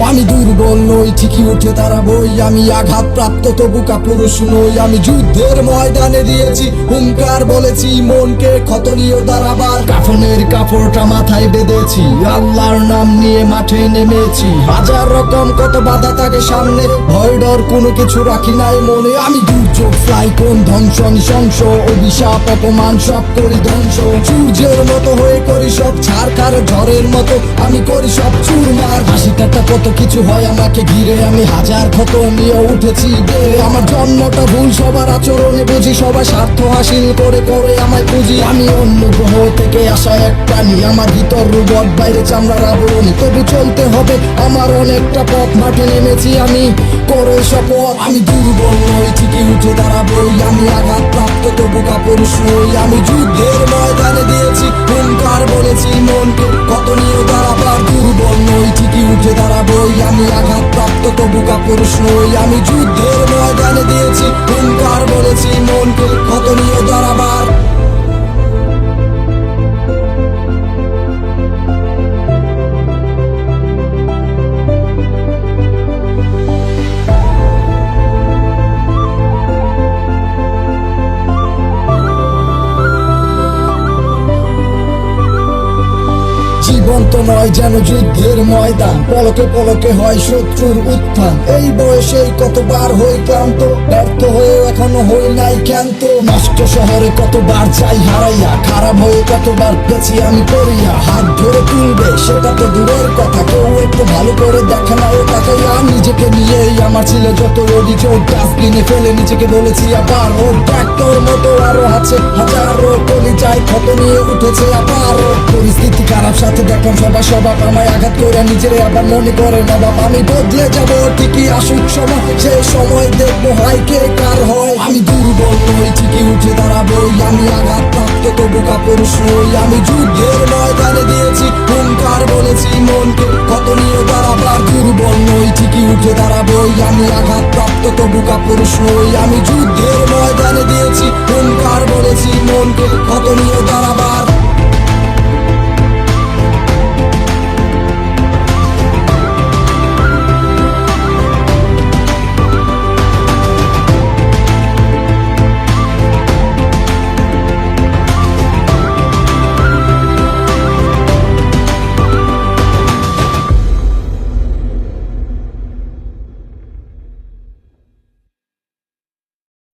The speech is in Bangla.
আমি দুর্বল নই, ঠিকই উঠে দাঁড়াবই। আমি আঘাতপ্রাপ্ত তবু কাপুরুষ নই। আমি যুদ্ধের ময়দানে দিয়েছি হুঙ্কার, বলেছি মনকে ক্ষত নিয়ে দাঁড়াবার। কাফনের কাপড়টা মাথায় বেঁধেছি, আল্লাহর নাম নিয়ে মাঠে নেমেছি। হাজার রকম কত বাধা থাকে সামনে, ভয় ডর কোনো কিছু রাখি নাই মনে। আমি দুর্যোগ ফ্লাই কোন ধ্বংস নৃশংস, অভিশাপ অপমান সব করি ধ্বংস। সূর্যের মতো হয়ে করি সব ছাড়খার, ঝড়ের মতো আমি করি সব চুরমার। হাসি ঠাট্টা কত কিছু হয় আমাকে ঘিরে, আমি হাজার ক্ষত নিয়ে উঠেছি বেড়ে। আমার জন্মটা ভুল, সবার আচরণে বুঝি, সবাই স্বার্থ হাসিল করে করে আমায় পুঁজি। আমি অন্য গ্রহ থেকে আসা এক প্রাণী, আমার ভিতর রোবট বাইরে চামড়ার আবরণী। তবু চলতে হবে আমার অনেকটা পথ, মাঠে নেমেছি আমি করে শপথ। আমি দুর্বল নই, ঠিকই উঠে দাঁড়াবই। আমি আঘাতপ্রাপ্ত তবু কাপুরুষ নই। আমি যুদ্ধের ময়দানে দিয়েছি হুঙ্কার, বলেছি মনকে কত নিয়ে দাঁড়াবার। দুর্বল নই, ঠিকই উঠে দাঁড়াবই। আমি আঘাতপ্রাপ্ত তবু কাপুরুষ নই। আমি যুদ্ধের ময়দানে দিয়েছি হুঙ্কার, বলেছি মনকে কত নিয়ে দাঁড়াবার। জীবন তো নয় যেন যুদ্ধের ময়দান, পলকে পলকে হয় শত্রুর উত্থান। এই বয়সেই কতবার হই ক্লান্ত, ব্যর্থ হয়েও এখনো হই নাই ক্ষান্ত। নষ্ট শহরে কতবার চাই হারাইয়া, খারাপ হয়ে কতবার গেছি আমি পড়িয়া। হাত ধরে তুলবে সেটা তো দূরের কথা, কেউ একটু ভালো করে দেখে না ও তাকাইয়া। নিজেকে নিয়েই আমার ছিল যত অভিযোগ, ডাস্টবিনে ফেলে নিজেকে বলেছি আবার। ও ট্র্যাক্টর মতো আরো আছে হাজারো, কলি চাই ক্ষত নিয়ে উঠেছে আবার। পরিস্থিতি খারাপ, সাথে দেখলাম সবার স্বভাব আমায় আঘাত করে, নিজেরে আবার মনে করে নবাব। আমি বদলে যাব ঠিকই আসুক সময়, সে সময় দেখবো হয় কে কার হয়। আমি দুর্বল নই, ঠিকই উঠে দাঁড়াবই। আমি আঘাতপ্রাপ্ত তবু কাপুরুষ নই। আমি যুদ্ধের ময়দানে দিয়েছি হুঙ্কার, বলেছি মনকে কত নিয়ে দাঁড়াবার। দুর্বল নই, ঠিকই উঠে দাঁড়াবই। আমি আঘাতপ্রাপ্ত তবু কাপুরুষ নই। আমি যুদ্ধের ময়দানে দিয়েছি হুঙ্কার, বলেছি মনকে কত নিয়ে দাঁড়াবার।